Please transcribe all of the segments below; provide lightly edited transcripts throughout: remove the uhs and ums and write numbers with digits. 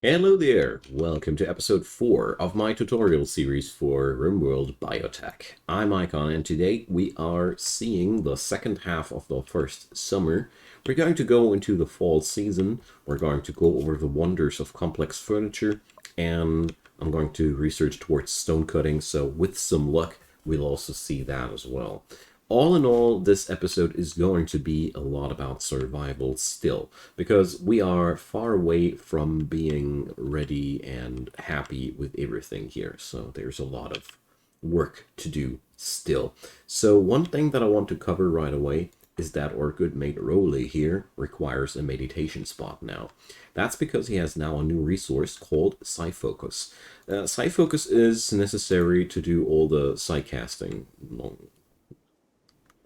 Hello there! Welcome to episode 4 of my tutorial series for Rimworld Biotech. I'm Icon, and today we are seeing the second half of the first summer. We're going to go into the fall season, we're going to go over the wonders of complex furniture, and I'm going to research towards stone cutting, so with some luck, we'll also see that as well. All in all, this episode is going to be a lot about survival still, because we are far away from being ready and happy with everything here, so there's a lot of work to do still. So one thing that I want to cover right away is that our good mate Rolly here requires a meditation spot now. That's because he has now a new resource called Psyfocus. Psyfocus is necessary to do all the psycasting,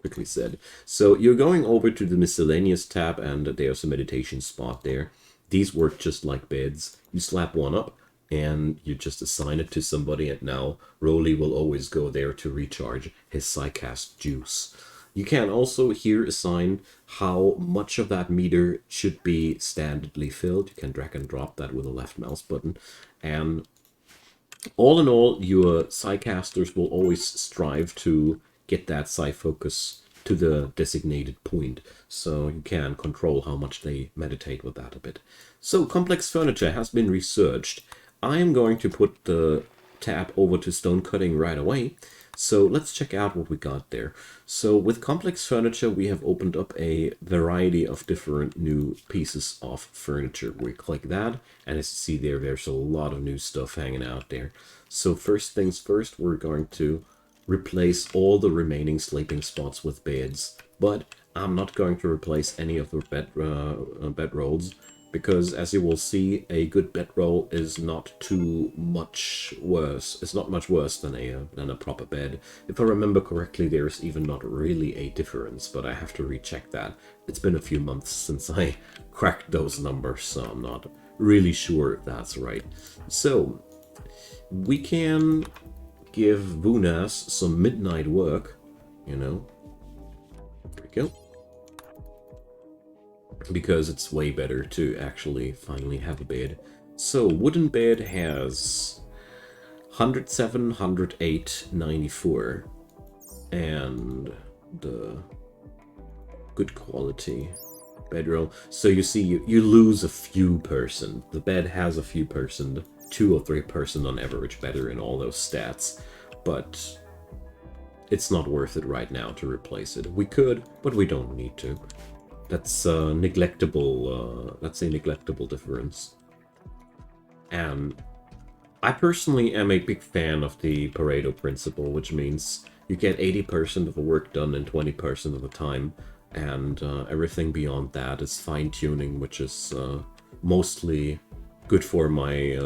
quickly said. So you're going over to the miscellaneous tab, and there's a meditation spot there. These work just like beds. You slap one up and you just assign it to somebody, and now Rolly will always go there to recharge his psycast juice. You can also here assign how much of that meter should be standardly filled. You can drag and drop that with a left mouse button. And all in all, your psycasters will always strive to get that Psyfocus to the designated point, so you can control how much they meditate with that a bit. So complex furniture has been researched. I am going to put the tab over to stone cutting right away. So let's check out what we got there. So with complex furniture, we have opened up a variety of different new pieces of furniture. We click that, and as you see there, there's a lot of new stuff hanging out there. So first things first, we're going to replace all the remaining sleeping spots with beds, but I'm not going to replace any of the bed rolls, because as you will see, a good bedroll is not too much worse. It's not much worse than a proper bed. If I remember correctly, there's even not really a difference, but I have to recheck that. It's been a few months since I cracked those numbers, so I'm not really sure if that's right. So we can give Vunas some midnight work, you know. There we go. Because it's way better to actually finally have a bed. So wooden bed has 107, 108, 94, and the good quality bedroll. So you see, you lose a few person. The bed has a few person, 2 or 3% on average better in all those stats, but it's not worth it right now to replace it. We could, but we don't need to. That's neglectable. That's a neglectable difference. And I personally am a big fan of the Pareto principle, which means you get 80% of the work done in 20% of the time, and everything beyond that is fine-tuning, which is mostly good for my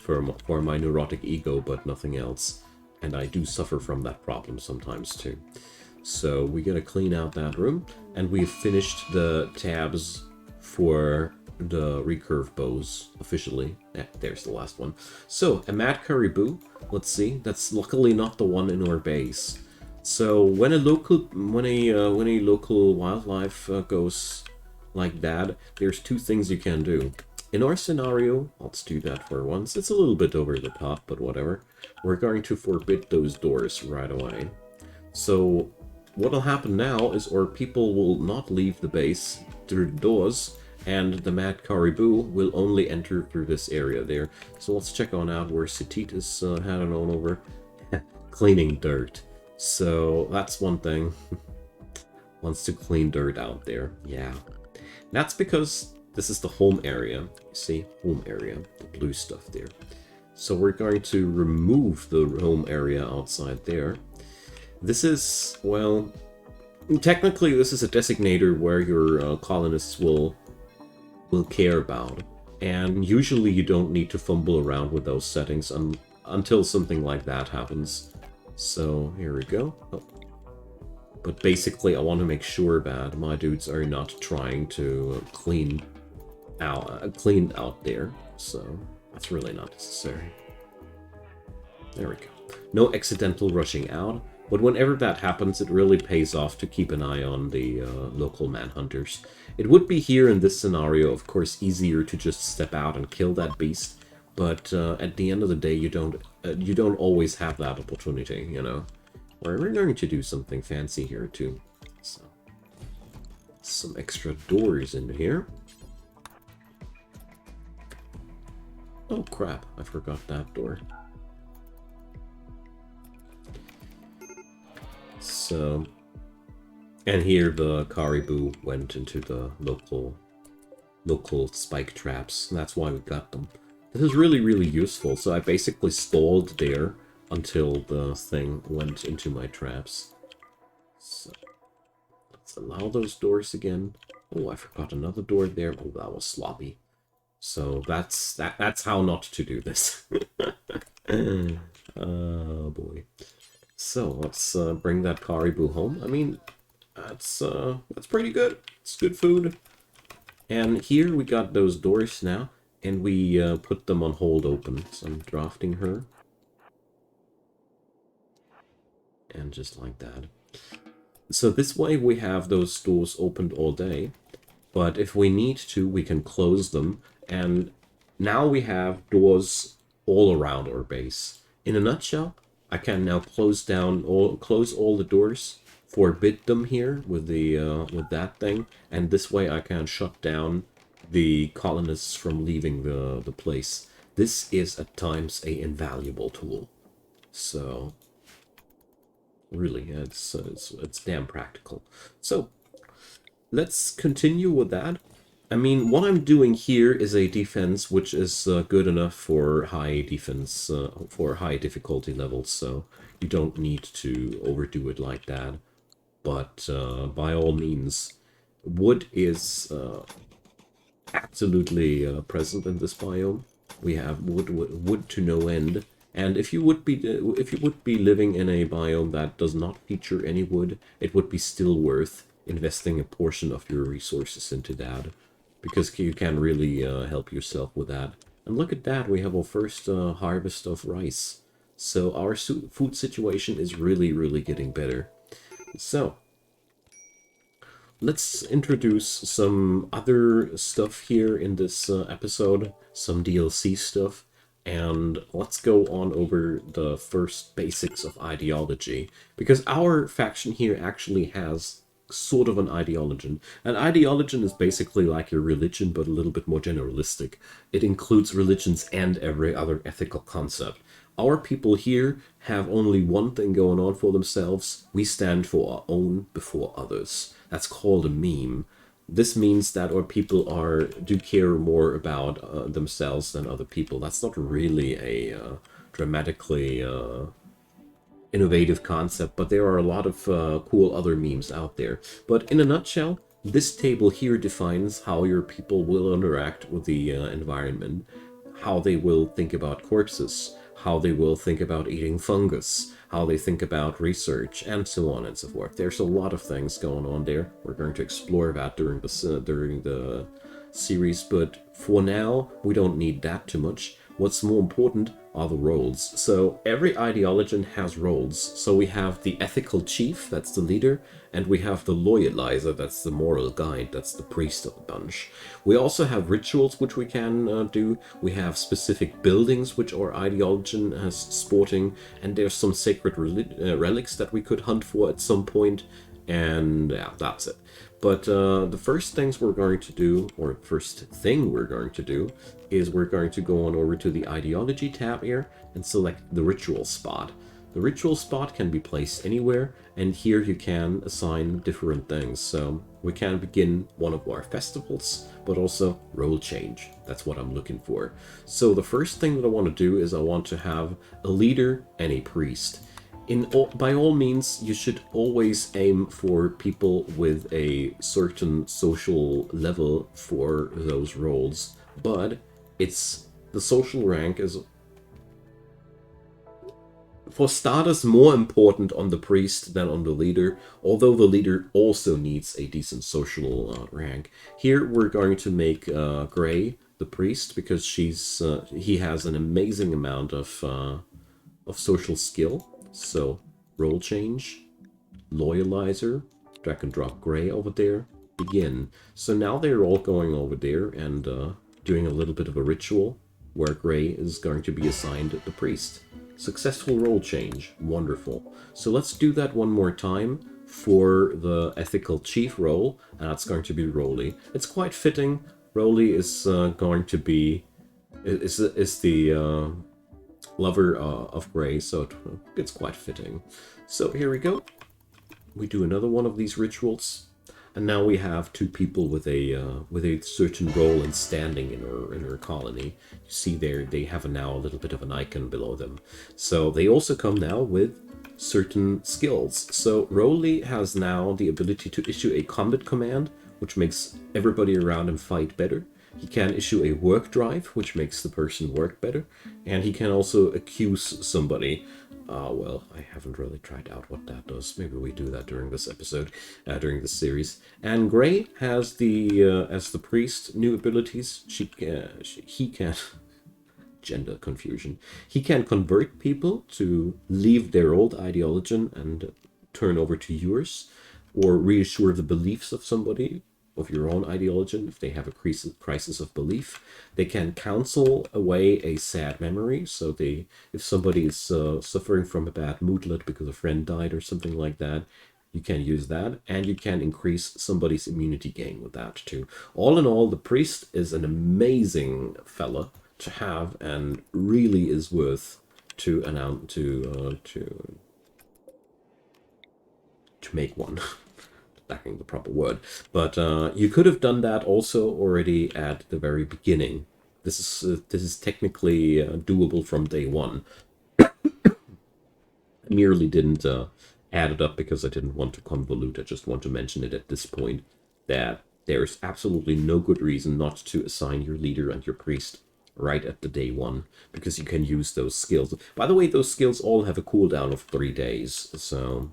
for my neurotic ego, but nothing else. And I do suffer from that problem sometimes too. So we're gonna clean out that room, and we've finished the tabs for the recurve bows officially. There's the last one. So a mad caribou. Let's see. That's luckily not the one in our base. So when a local wildlife goes like that, there's 2 things you can do. In our scenario, let's do that for once. It's a little bit over the top, but whatever. We're going to forbid those doors right away. So what'll happen now is our people will not leave the base through the doors, and the mad caribou will only enter through this area there. So let's check on out where Sitit is heading on over. Cleaning dirt. So that's one thing. Wants to clean dirt out there. Yeah. That's because this is the home area. You see? Home area. The blue stuff there. So we're going to remove the home area outside there. This is, well, technically this is a designator where your colonists will care about. And usually you don't need to fumble around with those settings until something like that happens. So here we go. Oh. But basically I want to make sure that my dudes are not trying to clean out there. So that's really not necessary. There we go. No accidental rushing out. But whenever that happens, it really pays off to keep an eye on the local manhunters. It would be here in this scenario, of course, easier to just step out and kill that beast. But at the end of the day, you don't always have that opportunity, you know. We're going to do something fancy here too. So, some extra doors in here. Oh crap! I forgot that door. So, and here the caribou went into the local spike traps. And that's why we got them. This is really, really useful. So I basically stalled there until the thing went into my traps. So let's allow those doors again. Oh, I forgot another door there. Oh, that was sloppy. So that's how not to do this. Oh boy. So let's bring that caribou home. I mean, that's pretty good. It's good food. And here we got those doors now, and we put them on hold open. So I'm drafting her. And just like that. So this way we have those doors opened all day. But if we need to, we can close them. And now we have doors all around our base. In a nutshell, I can now close all the doors, forbid them here with the with that thing, and this way I can shut down the colonists from leaving the place. This is at times a invaluable tool. So really, it's damn practical. So let's continue with that. I mean, what I'm doing here is a defense which is good enough for high defense, for high difficulty levels, so you don't need to overdo it like that. But by all means, wood is absolutely present in this biome. We have wood to no end. And if you would be living in a biome that does not feature any wood, it would be still worth investing a portion of your resources into that, because you can really help yourself with that. And look at that, we have our first harvest of rice. So our food situation is really, really getting better. So let's introduce some other stuff here in this episode, some DLC stuff, and let's go on over the first basics of ideology, because our faction here actually has sort of an ideology. An ideology is basically like your religion, but a little bit more generalistic. It includes religions and every other ethical concept. Our people here have only one thing going on for themselves. We stand for our own before others. That's called a meme. This means that our people do care more about themselves than other people. That's not really a dramatically innovative concept, but there are a lot of cool other memes out there. But in a nutshell, this table here defines how your people will interact with the environment, how they will think about corpses, how they will think about eating fungus, how they think about research, and so on and so forth. There's a lot of things going on there. We're going to explore that during the series, but for now, we don't need that too much. What's more important are the roles. So every ideology has roles. So we have the ethical chief, that's the leader, and we have the loyalizer, that's the moral guide, that's the priest of the bunch. We also have rituals which we can do. We have specific buildings which our ideology has sporting, and there's some sacred relics that we could hunt for at some point. And yeah, that's it. But the first thing we're going to do is we're going to go on over to the ideology tab here and select the ritual spot. The ritual spot can be placed anywhere, and here you can assign different things. So we can begin one of our festivals, but also role change. That's what I'm looking for. So the first thing that I want to do is I want to have a leader and a priest. By all means, you should always aim for people with a certain social level for those roles, but the social rank is for starters more important on the priest than on the leader, although the leader also needs a decent social rank. Here we're going to make Gray the priest, because he has an amazing amount of social skill. So Roll change, loyalizer, drag and drop gray over there, begin. So now they're all going over there and doing a little bit of a ritual where gray is going to be assigned the priest. Successful role change. Wonderful. So let's do that one more time for the ethical chief role, and that's going to be Roly. It's quite fitting. Roly is going to be is the lover of Gray, so it's quite fitting. So here we go. We do another one of these rituals, and now we have two people with a certain role and standing in our colony. You see there, they have now a little bit of an icon below them. So they also come now with certain skills. So Roly has now the ability to issue a combat command, which makes everybody around him fight better. He can issue a work drive, which makes the person work better. And he can also accuse somebody. Well, I haven't really tried out what that does. Maybe we do that during this episode, during this series. And Gray has as the priest, new abilities. He can... gender confusion. He can convert people to leave their old ideology and turn over to yours, or reassure the beliefs of somebody of your own ideology if they have a crisis of belief. They can counsel away a sad memory. So if somebody is suffering from a bad moodlet because a friend died or something like that, you can use that, and you can increase somebody's immunity gain with that too. All in all, the priest is an amazing fella to have, and really is worth to announce to make one. Lacking the proper word, but you could have done that also already at the very beginning. This is technically doable from day one. I merely didn't add it up because I didn't want to convolute. I just want to mention it at this point that there's absolutely no good reason not to assign your leader and your priest right at the day one, because you can use those skills. By the way, those skills all have a cooldown of 3 days, so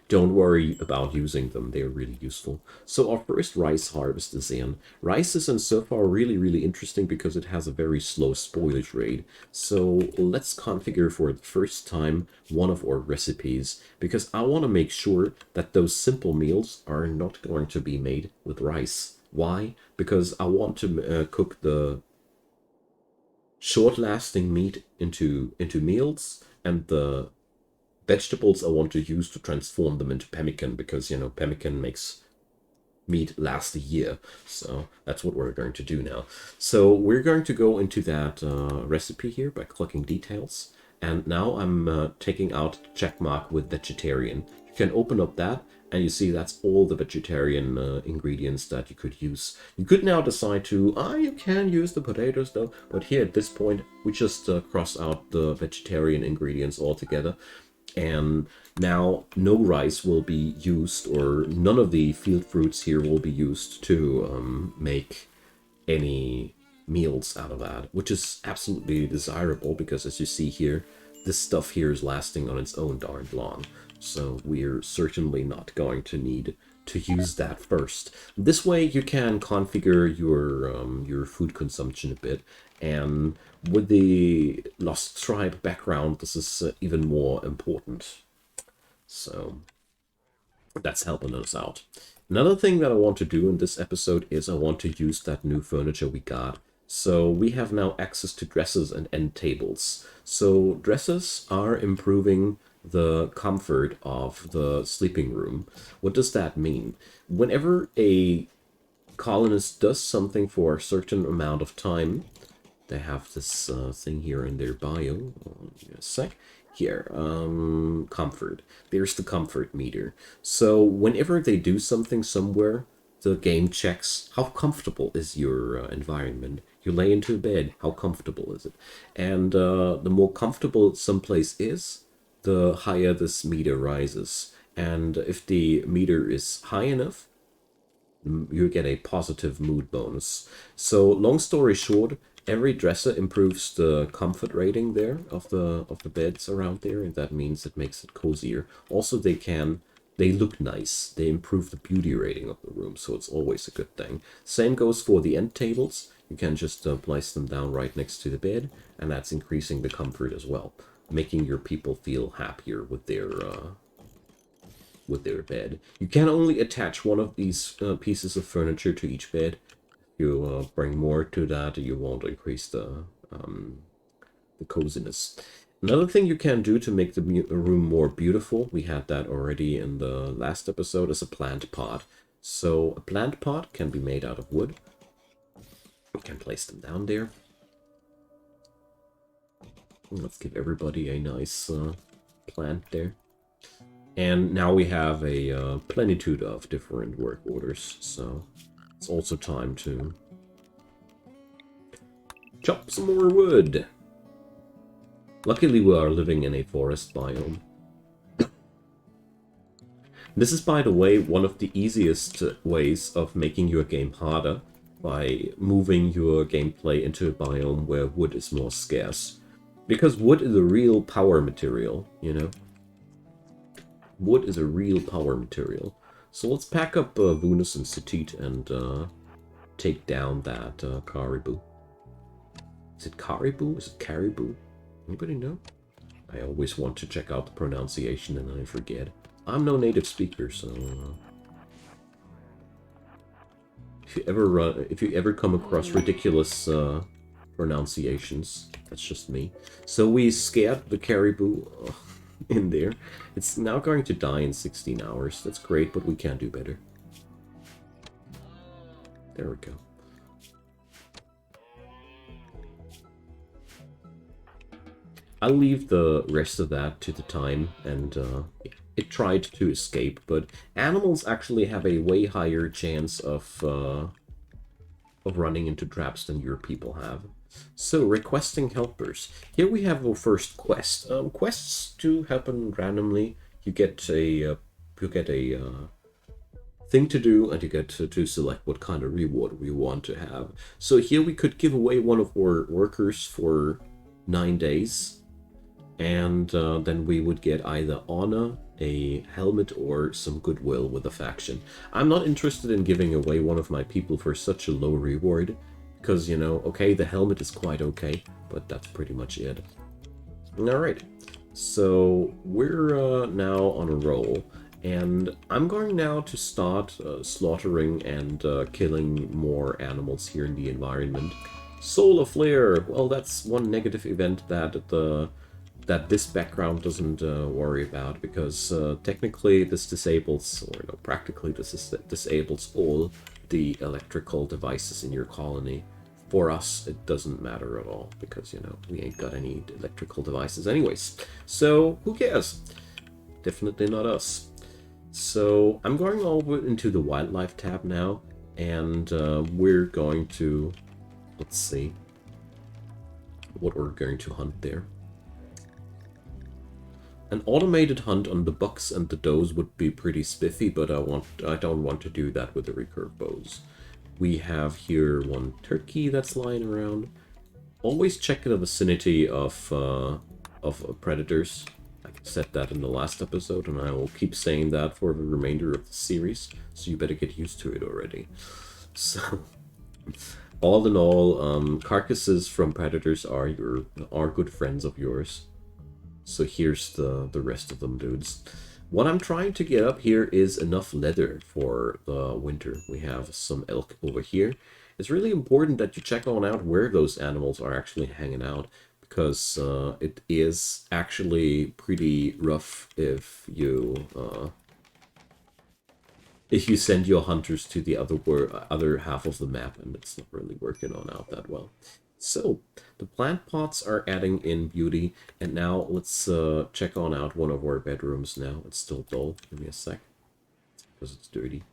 don't worry about using them. They're really useful. So our first rice harvest is in. Rice is in so far really interesting because it has a very slow spoilage rate. So let's configure for the first time one of our recipes, because I want to make sure that those simple meals are not going to be made with rice. Why? Because I want to cook the short-lasting meat into meals, and the vegetables I want to use to transform them into pemmican, because, you know, pemmican makes meat last a year. So that's what we're going to do now. So we're going to go into that recipe here by clicking details. And now I'm taking out the check mark with vegetarian. You can open up that, and you see that's all the vegetarian ingredients that you could use. You could now decide to, you can use the potatoes though, but here at this point, we just cross out the vegetarian ingredients altogether. And now no rice will be used, or none of the field fruits here will be used to make any meals out of that, which is absolutely desirable, because as you see here, this stuff here is lasting on its own darn long. So we're certainly not going to need to use that first. This way you can configure your food consumption a bit, and with the Lost Tribe background, this is even more important. So that's helping us out. Another thing that I want to do in this episode is I want to use that new furniture we got. So we have now access to dressers and end tables. So dressers are improving the comfort of the sleeping room. What does that mean? Whenever a colonist does something for a certain amount of time, they have this thing here in their bio. Give me a sec. Here, comfort. There's the comfort meter. So whenever they do something somewhere, the game checks how comfortable is your environment. You lay into bed, how comfortable is it? And the more comfortable someplace is, the higher this meter rises. And if the meter is high enough, you get a positive mood bonus. So long story short, every dresser improves the comfort rating there of the beds around there, and that means it makes it cozier. Also, they look nice. They improve the beauty rating of the room, so it's always a good thing. Same goes for the end tables. You can just place them down right next to the bed, and that's increasing the comfort as well. making your people feel happier with their bed. You can only attach one of these pieces of furniture to each bed. You bring more to that, you won't increase the coziness. Another thing you can do to make the room more beautiful, we had that already in the last episode, is a plant pot. So a plant pot can be made out of wood. We can place them down there. Let's give everybody a nice plant there. And now we have a plenitude of different work orders, so it's also time to chop some more wood. Luckily, we are living in a forest biome. This is, by the way, one of the easiest ways of making your game harder, by moving your gameplay into a biome where wood is more scarce. Because wood is a real power material, you know? Wood is a real power material. So let's pack up Venus and Sutit and take down that caribou. Is it caribou? Is it caribou? Anybody know? I always want to check out the pronunciation and I forget. I'm no native speaker, so if you ever come across ridiculous pronunciations, that's just me. So we scared the caribou in there. It's now going to die in 16 hours. That's great, but we can do better. There we go. I'll leave the rest of that to the time, and it tried to escape, but animals actually have a way higher chance of running into traps than your people have. So, requesting helpers. Here we have our first quest. Quests do happen randomly. You get a thing to do, and you get to select what kind of reward we want to have. So here we could give away one of our workers for 9 days. And then we would get either honor, a helmet, or some goodwill with a faction. I'm not interested in giving away one of my people for such a low reward, because, you know, okay, the helmet is quite okay, but that's pretty much it. Alright, so we're now on a roll, and I'm going now to start slaughtering and killing more animals here in the environment. Solar flare! Well, that's one negative event that this background doesn't worry about, because technically this disables, or no, practically this disables all the electrical devices in your colony. For us, it doesn't matter at all, because, you know, we ain't got any electrical devices anyways. So, who cares? Definitely not us. So, I'm going over into the wildlife tab now, and we're going to, let's see what we're going to hunt there. An automated hunt on the bucks and the does would be pretty spiffy, but I don't want to do that with the recurve bows. We have here one turkey that's lying around. Always check the vicinity of predators. I said that in the last episode, and I will keep saying that for the remainder of the series, so you better get used to it already. So, all in all, carcasses from predators are good friends of yours. So here's the rest of them, dudes. What I'm trying to get up here is enough leather for the winter. We have some elk over here. It's really important that you check on out where those animals are actually hanging out, because it is actually pretty rough if you send your hunters to the other half of the map and it's not really working on out that well. So, the plant pots are adding in beauty, and now let's check on out one of our bedrooms now. It's still dull. Give me a sec, because it's dirty.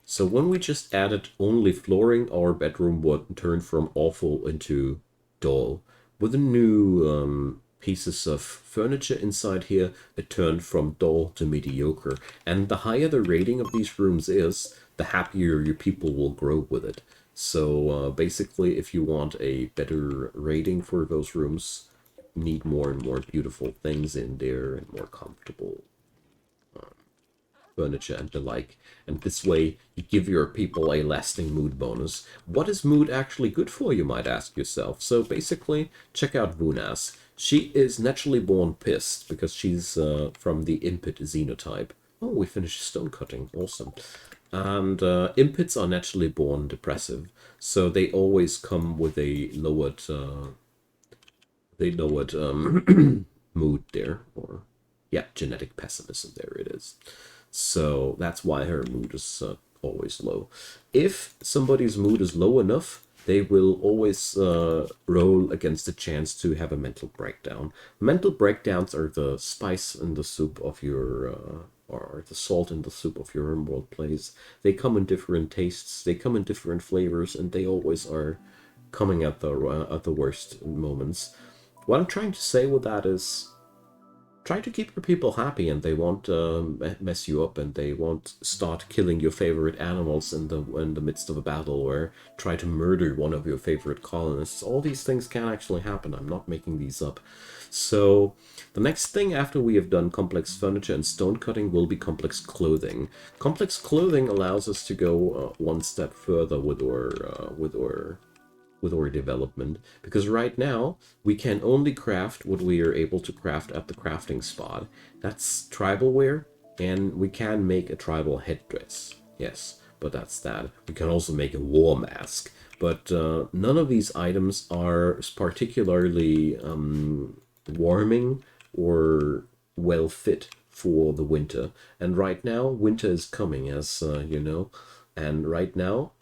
So when we just added only flooring, our bedroom would turn from awful into dull. With the new pieces of furniture inside here, it turned from dull to mediocre. And the higher the rating of these rooms is, the happier your people will grow with it. So basically, if you want a better rating for those rooms, you need more and more beautiful things in there and more comfortable furniture and the like. And this way, you give your people a lasting mood bonus. What is mood actually good for, you might ask yourself? So basically, check out Vunas. She is naturally born pissed because she's from the Impet xenotype. Oh, we finished stone cutting. Awesome. And Impets are naturally born depressive, so they always come with a lowered mood there, or yeah, genetic pessimism. There it is. So that's why her mood is always low. If somebody's mood is low enough, they will always roll against the chance to have a mental breakdown. Mental breakdowns are the spice in the soup of your, or the salt in the soup of your Rimworld plays. They come in different tastes, they come in different flavors, and they always are coming at the worst moments. What I'm trying to say with that is try to keep your people happy, and they won't mess you up, and they won't start killing your favorite animals in the midst of a battle, or try to murder one of your favorite colonists. All these things can actually happen. I'm not making these up. So the next thing after we have done complex furniture and stone cutting will be complex clothing. Complex clothing allows us to go one step further with our development, because right now we can only craft what we are able to craft at the crafting spot. That's tribal wear, and we can make a tribal headdress. Yes, but that's that. We can also make a war mask, but none of these items are particularly warming or well fit for the winter. And right now winter is coming, as you know, and right now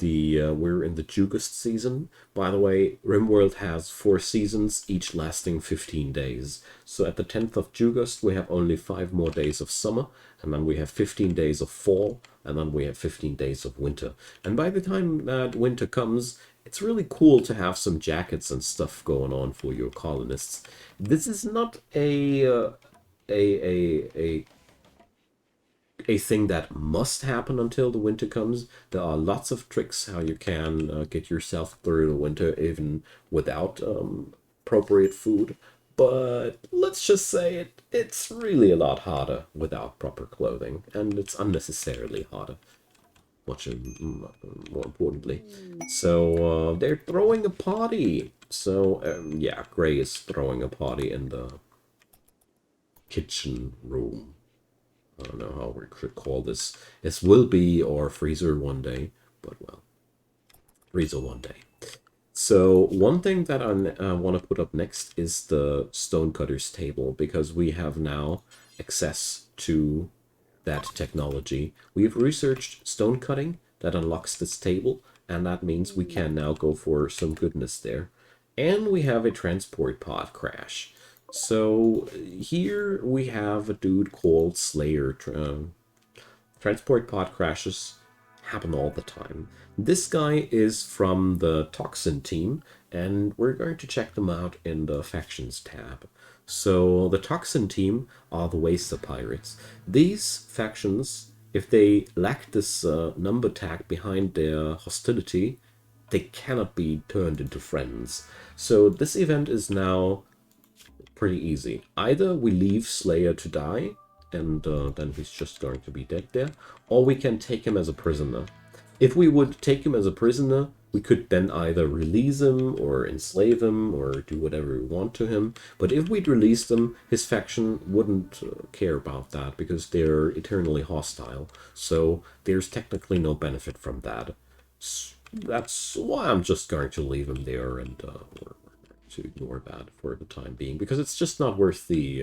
we're in the Jugust season. By the way, Rimworld has 4 seasons, each lasting 15 days. So at the 10th of Jugust, we have only 5 more days of summer, and then we have 15 days of fall, and then we have 15 days of winter. And by the time that winter comes, it's really cool to have some jackets and stuff going on for your colonists. This is not a thing that must happen until the winter comes. There are lots of tricks how you can get yourself through the winter even without appropriate food. But let's just say it's really a lot harder without proper clothing, and it's unnecessarily harder. Much more importantly. So they're throwing a party. So yeah, Gray is throwing a party in the kitchen room. I don't know how we should call this. This will be our freezer one day, but well, freezer one day. So one thing that I want to put up next is the Stonecutter's table, because we have now access to that technology. We've researched stone cutting that unlocks this table, and that means we can now go for some goodness there. And we have a transport pod crash. So here we have a dude called Slayer. Transport pod crashes happen all the time. This guy is from the Toxin team, and we're going to check them out in the Factions tab. So the Toxin team are the Waster Pirates. These factions, if they lack this number tag behind their hostility, they cannot be turned into friends. So this event is now pretty easy. Either we leave Slayer to die, and then he's just going to be dead there, or we can take him as a prisoner. If we would take him as a prisoner, we could then either release him or enslave him or do whatever we want to him. But if we'd release them, his faction wouldn't care about that because they're eternally hostile. So there's technically no benefit from that. That's why I'm just going to leave him there, and we're to ignore that for the time being, because it's just not worth the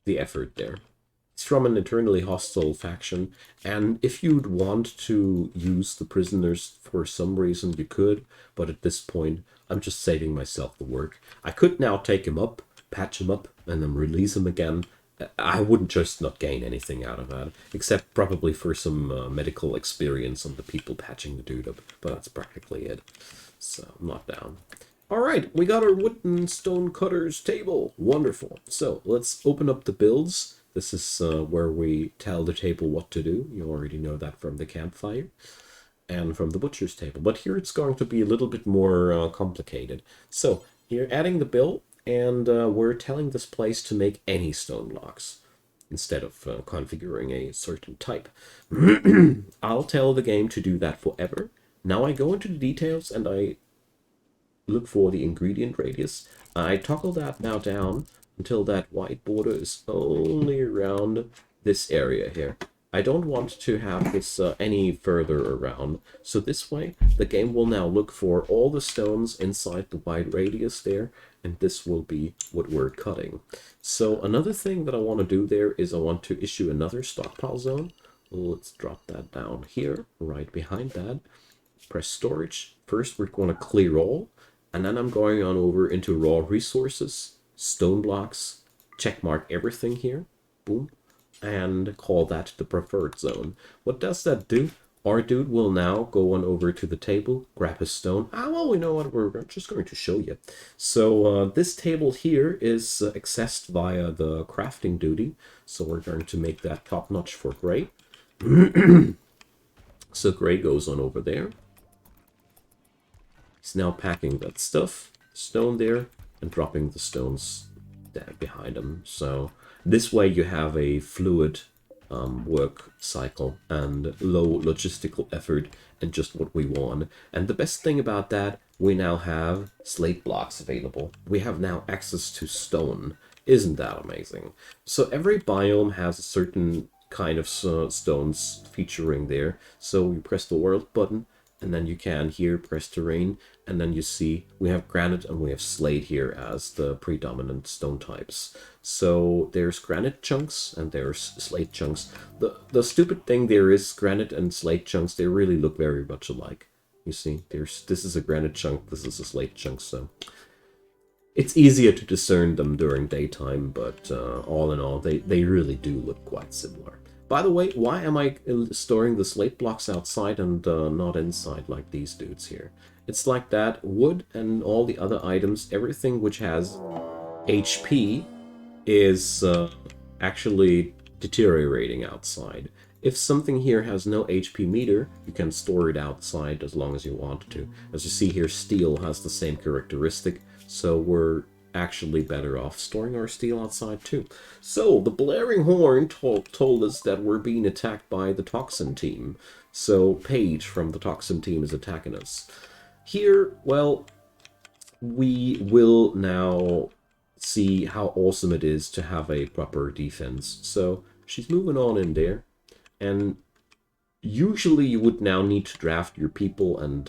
effort there. It's from an eternally hostile faction, and if you'd want to use the prisoners for some reason, you could, but at this point, I'm just saving myself the work. I could now take him up, patch him up, and then release him again. I wouldn't just not gain anything out of that, except probably for some medical experience on the people patching the dude up, but that's practically it. So I'm not down. All right, we got our wooden stone cutter's table. Wonderful. So let's open up the builds. This is where we tell the table what to do. You already know that from the campfire and from the butcher's table. But here it's going to be a little bit more complicated. So here, adding the bill, and we're telling this place to make any stone blocks instead of configuring a certain type. I'll tell the game to do that forever. Now I go into the details and I look for the ingredient radius. I toggle that now down until that white border is only around this area here. I don't want to have this any further around. So this way, the game will now look for all the stones inside the white radius there, and this will be what we're cutting. So another thing that I want to do there is I want to issue another stockpile zone. Let's drop that down here, right behind that. Press storage. First, we're going to clear all, and then I'm going on over into raw resources, stone blocks, checkmark everything here. Boom. And call that the preferred zone. What does that do? Our dude will now go on over to the table, grab his stone. Well, we know what, we're just going to show you. So this table here is accessed via the crafting duty. So we're going to make that top notch for Gray. So Gray goes on over there. He's now packing that stuff, stone there, and dropping the stones there behind him. So this way you have a fluid work cycle and low logistical effort and just what we want. And the best thing about that, we now have slate blocks available. We have now access to stone. Isn't that amazing? So every biome has a certain kind of stones featuring there. So you press the world button, and then you can here press terrain, and then you see we have granite and we have slate here as the predominant stone types. So there's granite chunks and there's slate chunks. The stupid thing there is granite and slate chunks, they really look very much alike. You see, this is a granite chunk, this is a slate chunk, so it's easier to discern them during daytime, but all in all, they really do look quite similar. By the way, why am I storing the slate blocks outside and not inside like these dudes here? It's like that. Wood and all the other items, everything which has HP is actually deteriorating outside. If something here has no HP meter, you can store it outside as long as you want to. As you see here, steel has the same characteristic, so we're actually better off storing our steel outside too. So the blaring horn told us that we're being attacked by the toxin team. So Paige from the toxin team is attacking us. Here, well, we will now see how awesome it is to have a proper defense. So she's moving on in there, and usually you would now need to draft your people and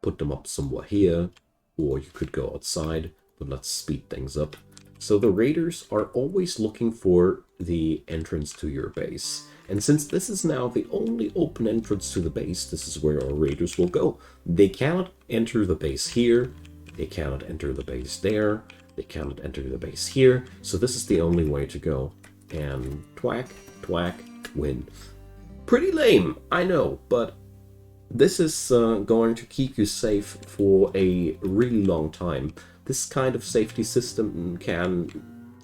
put them up somewhere here, or you could go outside, but let's speed things up. So the raiders are always looking for the entrance to your base. And since this is now the only open entrance to the base, this is where our raiders will go. They cannot enter the base here, they cannot enter the base there, they cannot enter the base here, so this is the only way to go. And twack, twack, win. Pretty lame, I know, but this is going to keep you safe for a really long time. This kind of safety system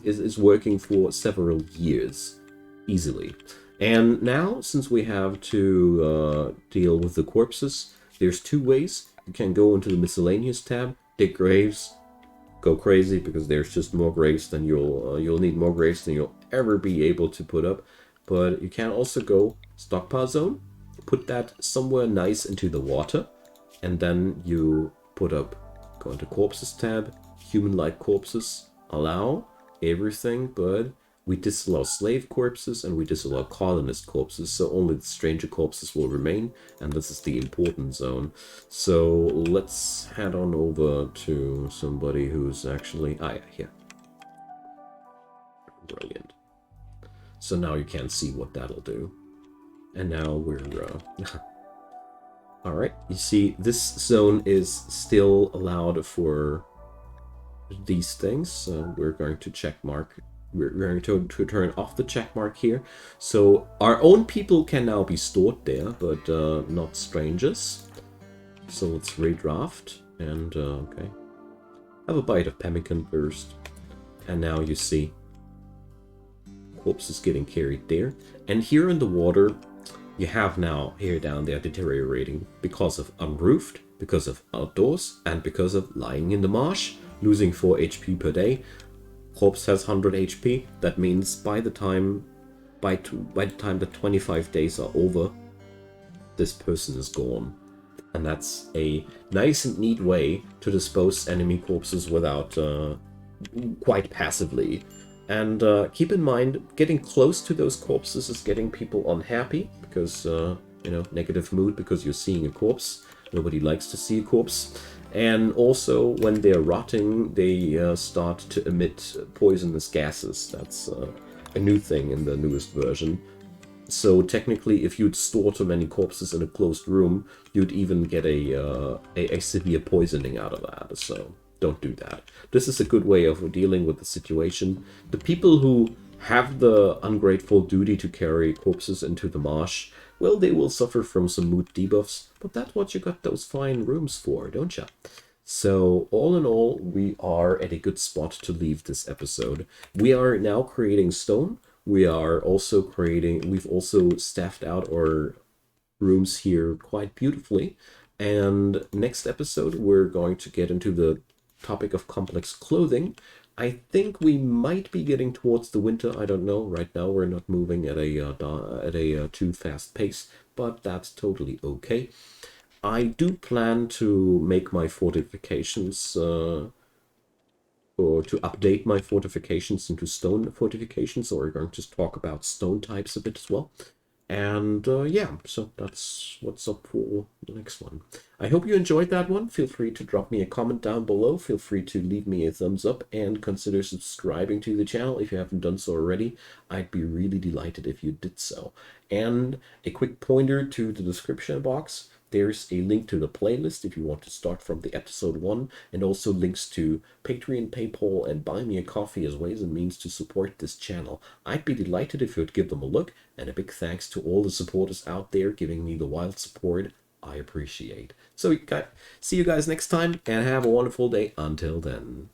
is working for several years, easily. And now, since we have to deal with the corpses, there's two ways. You can go into the miscellaneous tab, dig graves, go crazy because there's just more graves than you'll need more graves than you'll ever be able to put up. But you can also go stockpile zone, put that somewhere nice into the water, and then you put up, go into corpses tab, human-like corpses, allow everything, but we disallow slave corpses and we disallow colonist corpses, so only the stranger corpses will remain, and this is the important zone. So let's head on over to somebody who's actually, yeah, here. Brilliant. So now you can see what that'll do. And now we're, alright, you see this zone is still allowed for these things, so we're going to check mark. We're going to turn off the check mark here. So our own people can now be stored there, but not strangers. So let's redraft, and okay. Have a bite of pemmican first. And now you see corpses getting carried there. And here in the water, you have now here down there deteriorating because of unroofed, because of outdoors, and because of lying in the marsh. losing 4 HP per day. Corpse has 100 HP. That means by the time the 25 days are over, this person is gone. And that's a nice and neat way to dispose enemy corpses without quite passively. And keep in mind, getting close to those corpses is getting people unhappy because, negative mood because you're seeing a corpse. Nobody likes to see a corpse. And also, when they're rotting, they start to emit poisonous gases. That's a new thing in the newest version. So technically, if you'd store too many corpses in a closed room, you'd even get a severe poisoning out of that. So don't do that. This is a good way of dealing with the situation. The people who have the ungrateful duty to carry corpses into the marsh, well, they will suffer from some mood debuffs, but that's what you got those fine rooms for, don't you? So all in all, we are at a good spot to leave this episode. We are now creating stone. We've also staffed out our rooms here quite beautifully. And next episode, we're going to get into the topic of complex clothing. I think we might be getting towards the winter. I don't know. Right now, we're not moving at a too fast pace, but that's totally okay. I do plan to make my fortifications, or to update my fortifications into stone fortifications, so we're going to talk about stone types a bit as well. And yeah, so that's what's up for the next one. I hope you enjoyed that one. Feel free to drop me a comment down below. Feel free to leave me a thumbs up and consider subscribing to the channel if you haven't done so already. I'd be really delighted if you did so. And a quick pointer to the description box. There's a link to the playlist if you want to start from the episode 1, and also links to Patreon, PayPal, and Buy Me a Coffee as ways and means to support this channel. I'd be delighted if you would give them a look, and a big thanks to all the supporters out there giving me the wild support. I appreciate. So, see you guys next time, and have a wonderful day until then.